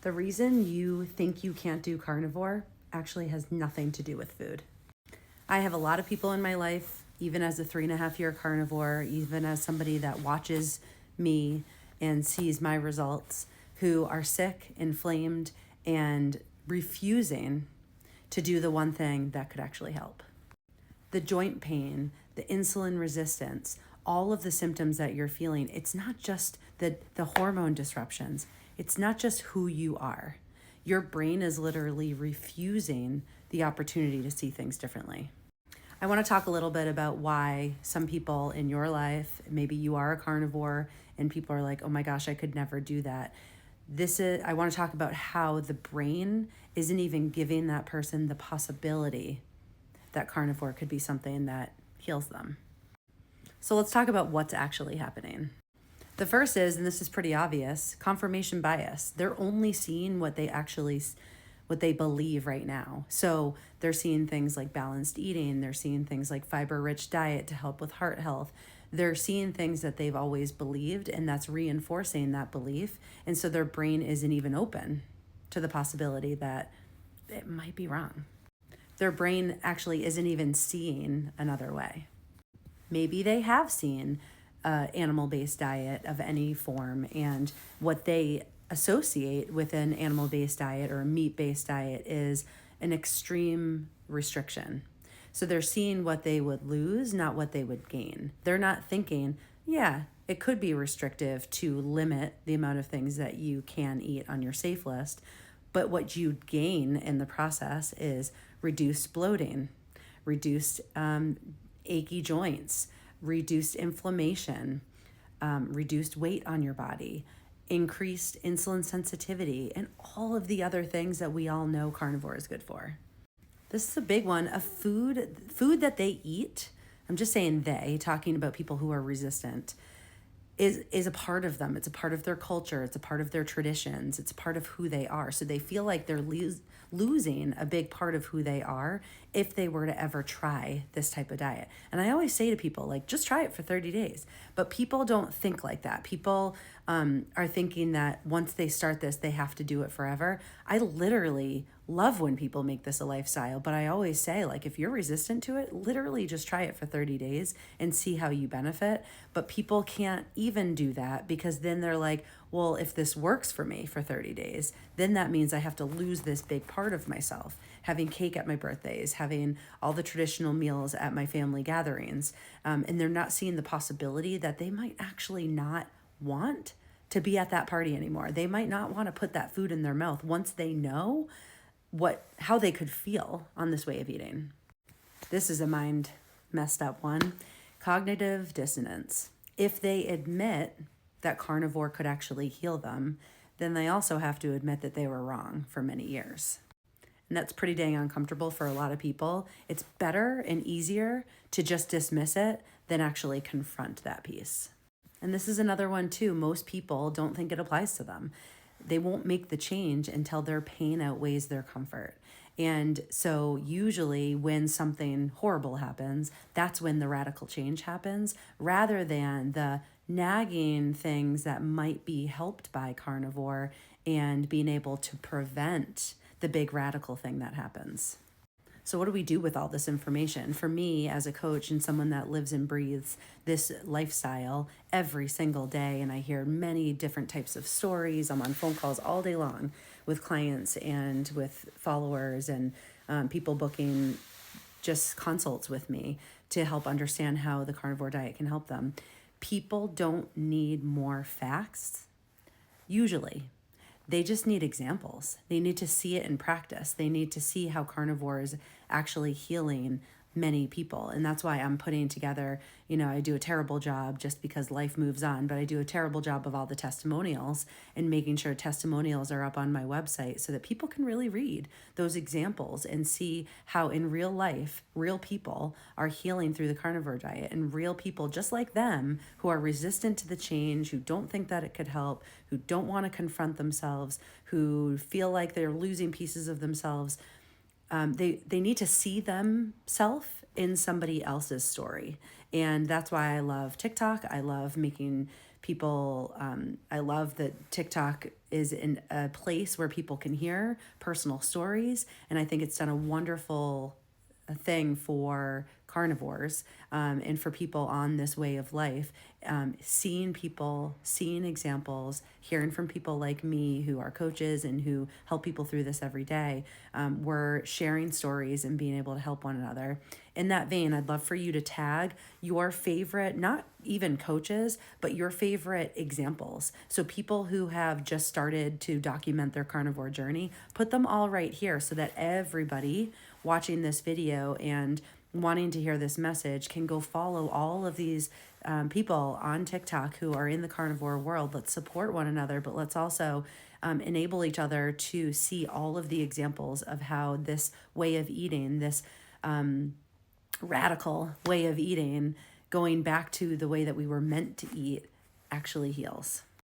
The reason you think you can't do carnivore actually has nothing to do with food. I have a lot of people in my life, even as a 3.5 year carnivore, even as somebody that watches me and sees my results, who are sick, inflamed, and refusing to do the one thing that could actually help. The joint pain, the insulin resistance, all of the symptoms that you're feeling, it's not just the hormone disruptions. It's not just who you are. Your brain is literally refusing the opportunity to see things differently. I want to talk a little bit about why some people in your life, maybe you are a carnivore and people are like, oh my gosh, I could never do that. I want to talk about how the brain isn't even giving that person the possibility that carnivore could be something that heals them. So let's talk about what's actually happening. The first is, and this is pretty obvious, confirmation bias. They're only seeing what they believe right now. So they're seeing things like balanced eating. They're seeing things like fiber-rich diet to help with heart health. They're seeing things that they've always believed, and that's reinforcing that belief. And so their brain isn't even open to the possibility that it might be wrong. Their brain actually isn't even seeing another way. Maybe they have seen animal-based diet of any form, and what they associate with an animal-based diet or a meat-based diet is an extreme restriction. So they're seeing what they would lose, not what they would gain. They're not thinking, yeah, it could be restrictive to limit the amount of things that you can eat on your safe list, but what you'd gain in the process is reduced bloating, reduced achy joints, reduced inflammation, reduced weight on your body, increased insulin sensitivity, and all of the other things that we all know carnivore is good for. This is a big one. Food that they eat, I'm just saying they, talking about people who are resistant, is a part of them. It's a part of their culture. It's a part of their traditions. It's a part of who they are. So they feel like they're losing a big part of who they are if they were to ever try this type of diet. And I always say to people, like, just try it for 30 days. But people don't think like that. People are thinking that once they start this, they have to do it forever. I literally love when people make this a lifestyle, but I always say, like, if you're resistant to it, literally just try it for 30 days and see how you benefit. But people can't even do that because then they're like, well, if this works for me for 30 days, then that means I have to lose this big part of myself. Having cake at my birthdays, having all the traditional meals at my family gatherings. And they're not seeing the possibility that they might actually not want to be at that party anymore. They might not want to put that food in their mouth once they know how they could feel on this way of eating. This is a mind messed up one. Cognitive dissonance. If they admit that carnivore could actually heal them, then they also have to admit that they were wrong for many years. And that's pretty dang uncomfortable for a lot of people. It's better and easier to just dismiss it than actually confront that piece. And this is another one too. Most people don't think it applies to them. They won't make the change until their pain outweighs their comfort. And so usually when something horrible happens, that's when the radical change happens, rather than the nagging things that might be helped by carnivore and being able to prevent the big radical thing that happens. So what do we do with all this information? For me, as a coach and someone that lives and breathes this lifestyle every single day, and I hear many different types of stories. I'm on phone calls all day long with clients and with followers and people booking just consults with me to help understand how the carnivore diet can help them. People don't need more facts, usually. They just need examples. They need to see it in practice. They need to see how carnivore is actually healing many people. And that's why I'm putting together, I do a terrible job just because life moves on, but I do a terrible job of all the testimonials and making sure testimonials are up on my website so that people can really read those examples and see how in real life, real people are healing through the carnivore diet, and real people just like them who are resistant to the change, who don't think that it could help, who don't want to confront themselves, who feel like they're losing pieces of themselves. They need to see themselves in somebody else's story. And that's why I love TikTok. I love making people, I love that TikTok is in a place where people can hear personal stories. And I think it's done a wonderful thing for carnivores, and for people on this way of life, seeing people, seeing examples, hearing from people like me who are coaches and who help people through this every day. We're sharing stories and being able to help one another. In that vein, I'd love for you to tag your favorite, not even coaches, but your favorite examples. So people who have just started to document their carnivore journey, put them all right here so that everybody watching this video and wanting to hear this message can go follow all of these people on TikTok who are in the carnivore world. Let's support one another, but let's also enable each other to see all of the examples of how this way of eating, this radical way of eating, going back to the way that we were meant to eat, actually heals.